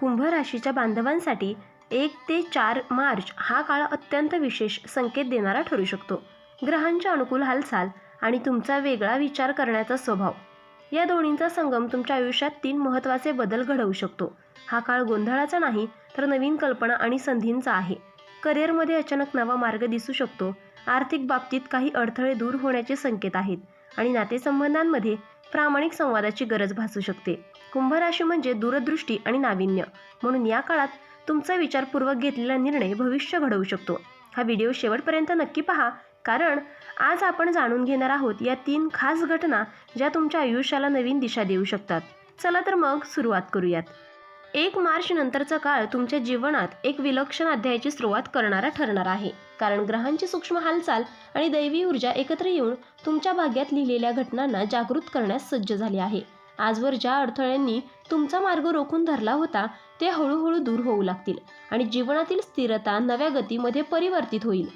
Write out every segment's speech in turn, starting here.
कुंभ राशीच्या बांधवांसाठी 1 ते 4 मार्च हा काळ अत्यंत विशेष संकेत देणारा ठरू शकतो. ग्रहांच्या अनुकूल हालचाल आणि तुमचा वेगळा विचार करण्याचा स्वभाव या दोन्हींचा संगम तुमच्या आयुष्यात 3 महत्त्वाचे बदल घडवू शकतो. हा काळ गोंधळाचा नाही तर नवीन कल्पना आणि संधींचा आहे. करिअरमध्ये अचानक नवा मार्ग दिसू शकतो. आर्थिक बाबतीत काही अडथळे दूर होण्याचे संकेत आहेत आणि नातेसंबंधांमध्ये प्रामाणिक संवादाची गरज भासू शकते. कुंभ राशी म्हणजे दूरदृष्टी आणि नाविन्य, म्हणून या काळात तुमचा विचारपूर्वक घेतलेला निर्णय भविष्य घडवू शकतो. हा व्हिडिओ शेवटपर्यंत नक्की पहा, कारण आज आपण जाणून घेणार आहोत या 3 खास घटना ज्या तुमच्या आयुष्याला नवीन दिशा देऊ शकतात. चला तर मग सुरुवात करूयात. 1 मार्च नंतरचा काळ तुमच्या जीवनात एक विलक्षण अध्यायाची सुरुवात करणारा ठरणार आहे, कारण ग्रहांची सूक्ष्म हालचाल आणि दैवी ऊर्जा एकत्र येऊन तुमच्या भाग्यात लिहिलेल्या घटनांना जागृत करण्यास सज्ज झाली आहे. आजवर ज्या अडथळ्यांनी तुमचा मार्ग रोखून धरला होता ते हळूहळू दूर होऊ लागतील आणि जीवनातील स्थिरता नव्या गतीमध्ये परिवर्तित होईल.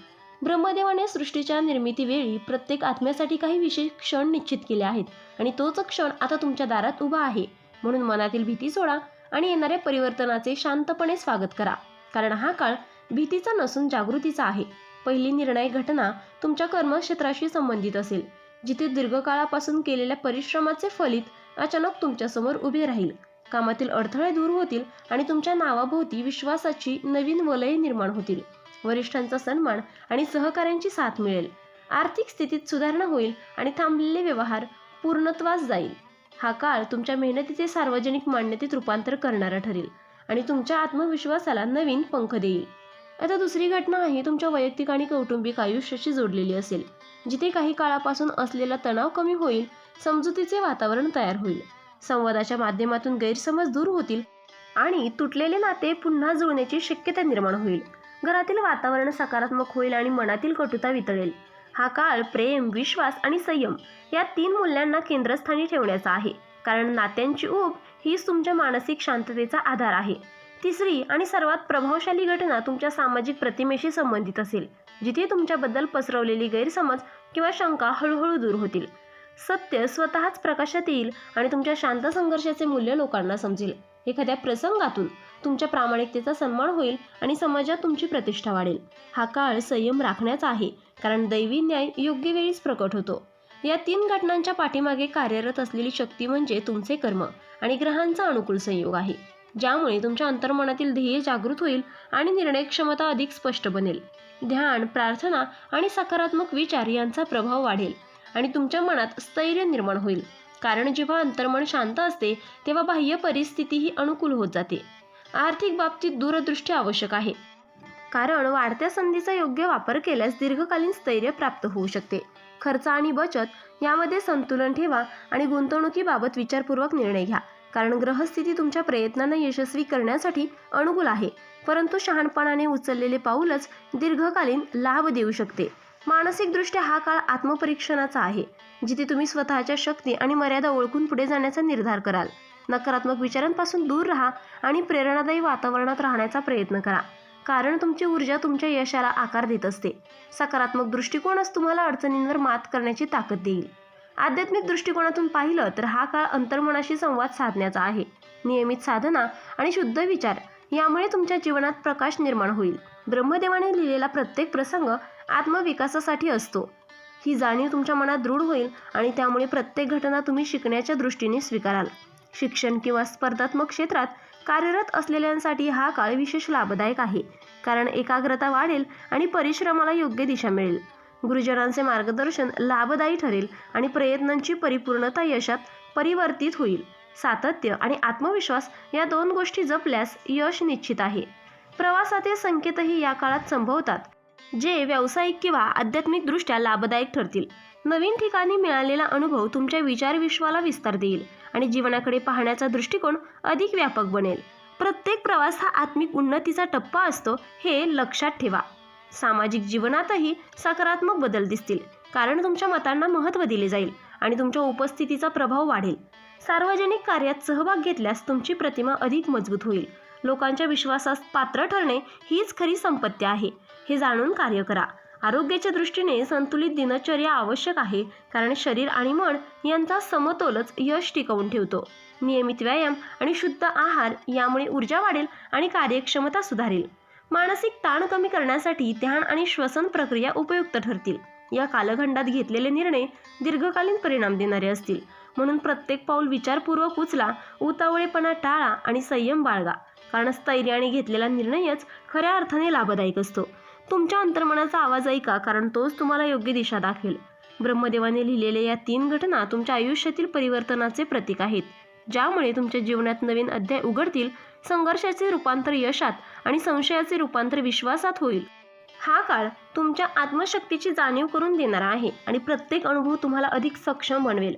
ब्रह्मदेवाने सृष्टीच्या निर्मितीवेळी प्रत्येक आत्म्यासाठी काही विशेष क्षण निश्चित केले आहेत आणि तोच क्षण आता तुमच्या दारात उभा आहे. म्हणून मनातील भीती सोडा आणि येणाऱ्या परिवर्तनाचे शांतपणे स्वागत करा, कारण हा काळ भीतीचा नसून जागृतीचा आहे. पहिली निर्णायक घटना तुमच्या कर्मक्षेत्राशी संबंधित असेल, जिथे दीर्घकाळापासून केलेल्या परिश्रमाचे फलित अचानक तुमच्यासमोर उभे राहील. कामातील अडथळे दूर होतील आणि तुमच्या नावाभोवती विश्वासाची नवीन वलये निर्माण होतील. वरिष्ठांचा सन्मान आणि सहकाऱ्यांची साथ मिळेल. आर्थिक स्थितीत सुधारणा होईल आणि थांबलेले व्यवहार पूर्णत्वास जाईल. हा काळ तुमच्या मेहनतीचे सार्वजनिक मान्यतेत रूपांतर करणारा ठरेल आणि तुमच्या आत्मविश्वासाला नवीन पंख देईल. आता दुसरी घटना आहे तुमच्या वैयक्तिक आणि कौटुंबिक आयुष्याशी जोडलेली असेल, जिथे काही काळापासून असलेला तणाव कमी होईल. समजुतीचे वातावरण तयार होईल. संवादाच्या माध्यमातून गैरसमज दूर होतील आणि तुटलेले नाते पुन्हा जुळण्याची शक्यता निर्माण होईल. घरातील वातावरण सकारात्मक होईल आणि मनातील कटुता वितळेल. हा काळ प्रेम, विश्वास आणि संयम या 3 मूल्यांना केंद्रस्थानी ठेवण्याचा आहे, कारण नात्यांची ऊब हीच तुमच्या मानसिक शांततेचा आधार आहे. तिसरी आणि सर्वात प्रभावशाली घटना तुमच्या सामाजिक प्रतिमेशी संबंधित असेल, जिथे तुमच्याबद्दल पसरवलेली गैरसमज किंवा शंका हळूहळू दूर होतील. सत्य स्वतःच प्रकाशात येईल आणि तुमच्या शांत संघर्षाचे मूल्य लोकांना समजेल. एखाद्या प्रसंगातून तुमच्या प्रामाणिकतेचा सन्मान होईल आणि समाजात तुमची प्रतिष्ठा वाढेल. हा काळ संयम राखण्याचा आहे, कारण दैवी न्याय योग्य वेळीच प्रकट होतो. या 3 घटनांच्या पाठीमागे कार्यरत असलेली शक्ती म्हणजे तुमचे कर्म आणि ग्रहांचा अनुकूल संयोग आहे, ज्यामुळे तुमच्या अंतर्मनातील ध्येय जागृत होईल आणि निर्णय क्षमता अधिक स्पष्ट बनेल. ध्यान, प्रार्थना आणि सकारात्मक विचार यांचा प्रभाव वाढेल आणि तुमच्या मनात स्थैर्य निर्माण होईल, कारण जेव्हा अंतर्मन शांत असते तेव्हा बाह्य परिस्थितीही अनुकूल होत जाते. आर्थिक बाबतीत दूरदृष्टी आवश्यक आहे, कारण वाढत्या संधीचा योग्य वापर केल्यास दीर्घकालीन स्थैर्य प्राप्त होऊ शकते. खर्च आणि बचत यामध्ये संतुलन ठेवा आणि गुंतवणुकीबाबत विचारपूर्वक निर्णय घ्या, कारण ग्रहस्थिती तुमच्या प्रयत्नांना यशस्वी करण्यासाठी अनुकूल आहे, परंतु शहाणपणाने उचललेले पाऊलच दीर्घकालीन लाभ देऊ शकते. मानसिकदृष्ट्या हा काळ आत्मपरीक्षणाचा आहे, जिथे तुम्ही स्वतःच्या शक्ती आणि मर्यादा ओळखून पुढे जाण्याचा निर्धार कराल. नकारात्मक विचारांपासून दूर राहा आणि प्रेरणादायी वातावरणात राहण्याचा प्रयत्न करा, कारण तुमची ऊर्जा तुमच्या यशाला आकार देत असते. सकारात्मक दृष्टिकोनच तुम्हाला अडचणींवर मात करण्याची ताकद देईल. आध्यात्मिक दृष्टिकोनातून पाहिलं तर हा काळ अंतर्मनाशी संवाद साधण्याचा आहे. नियमित साधना आणि शुद्ध विचार यामुळे तुमच्या जीवनात प्रकाश निर्माण होईल. ब्रह्मदेवाने लिहिलेला प्रत्येक प्रसंग आत्मविकासासाठी असतो. ही जाणीव तुमच्या मनात दृढ होईल आणि त्यामुळे प्रत्येक घटना तुम्ही शिकण्याच्या दृष्टीने स्वीकाराल. शिक्षण किंवा स्पर्धात्मक क्षेत्रात कार्यरत असलेल्यांसाठी हा काळ विशेष लाभदायक आहे, कारण एकाग्रता वाढेल आणि परिश्रमाला योग्य दिशा मिळेल. गुरुजनांचे मार्गदर्शन लाभदायी ठरेल आणि प्रयत्नांची परिपूर्णता यशात परिवर्तित होईल. सातत्य आणि आत्मविश्वास या 2 गोष्टी जपल्यास यश निश्चित आहे. प्रवासातील संकेतही या काळात संभवतात, जे व्यावसायिक किंवा आध्यात्मिकदृष्ट्या लाभदायक ठरतील. नवीन ठिकाणी मिळालेला अनुभव तुमच्या विचारविश्वाला विस्तार देईल आणि जीवनाकडे पाहण्याचा दृष्टिकोन अधिक व्यापक बनेल. प्रत्येक प्रवास हा आत्मिक उन्नतीचा टप्पा असतो, हे लक्षात ठेवा. सामाजिक जीवनातही सकारात्मक बदल दिसतील, कारण तुमच्या मतांना महत्त्व दिले जाईल आणि तुमच्या उपस्थितीचा प्रभाव वाढेल. सार्वजनिक कार्यात सहभाग घेतल्यास तुमची प्रतिमा अधिक मजबूत होईल. लोकांच्या विश्वासास पात्र ठरणे हीच खरी संपत्ती आहे, हे जाणून कार्य करा. आरोग्याच्या दृष्टीने संतुलित दिनचर्या आवश्यक आहे, कारण शरीर आणि मन यांचा समतोलच यश टिकवून ठेवतो. नियमित व्यायाम आणि शुद्ध आहार यामुळे ऊर्जा वाढेल आणि कार्यक्षमता सुधारेल. मानसिक ताण कमी करण्यासाठी ध्यान आणि श्वसन प्रक्रिया उपयुक्त ठरतील. या कालखंडात घेतलेले निर्णय दीर्घकालीन परिणाम देणारे असतील, म्हणून प्रत्येक पाऊल विचारपूर्वक उचला, उतावळेपणा टाळा आणि संयम बाळगा, कारण स्थैर्याने घेतलेला निर्णयच खऱ्या अर्थाने लाभदायक असतो. तुमच्या अंतर्मनाचा आवाज ऐका, कारण तोच तुम्हाला योग्य दिशा दाखवेल. ब्रह्मदेवाने लिहिलेल्या या 3 घटना तुमच्या आयुष्यातील परिवर्तनाचे प्रतीक आहेत, ज्यामुळे तुमच्या जीवनात नवीन अध्याय उघडतील. संघर्षाचे रूपांतर यशात आणि संशयाचे रूपांतर विश्वासात होईल. हा काळ तुमच्या आत्मशक्तीची जाणीव करून देणारा आहे आणि प्रत्येक अनुभव तुम्हाला अधिक सक्षम बनवेल.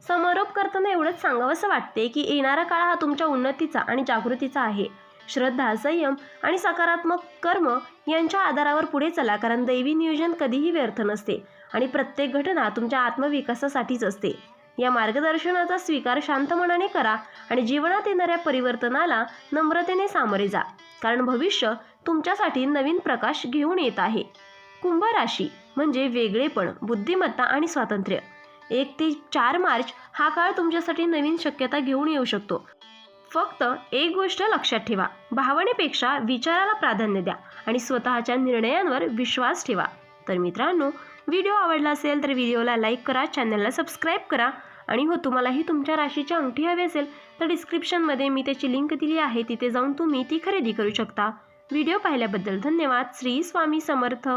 समारोप करताना एवढंच सांगावंसं वाटते की येणारा काळ हा तुमच्या उन्नतीचा आणि जागृतीचा आहे. श्रद्धा, संयम आणि सकारात्मक कर्म यांच्या आधारावर पुढे चला, कारण दैवी नियोजन कधीही व्यर्थ नसते आणि प्रत्येक घटना तुमच्या आत्मविकासासाठीच असते. या मार्गदर्शनाचा स्वीकार शांत मनाने करा आणि जीवनात येणाऱ्या परिवर्तनाला नम्रतेने सामोरे जा, कारण भविष्य तुमच्यासाठी नवीन प्रकाश घेऊन येत आहे. कुंभ राशी म्हणजे वेगळेपण, बुद्धिमत्ता आणि स्वातंत्र्य. 1 ते 4 मार्च हा काळ तुमच्यासाठी नवीन शक्यता घेऊन येऊ शकतो. फक्त एक गोष्ट लक्षात ठेवा, भावनेपेक्षा विचाराला प्राधान्य द्या आणि स्वतःच्या निर्णयांवर विश्वास ठेवा. तर मित्रांनो, व्हिडिओ आवडला असेल तर व्हिडिओला लाईक करा, चॅनलला सबस्क्राईब करा आणि हो, तुम्हालाही तुमच्या राशीची अंगठी हवी असेल तर डिस्क्रिप्शनमध्ये मी त्याची लिंक दिली आहे, तिथे जाऊन तुम्ही ती खरेदी करू शकता. व्हिडिओ पाहिल्याबद्दल धन्यवाद. श्री स्वामी समर्थ.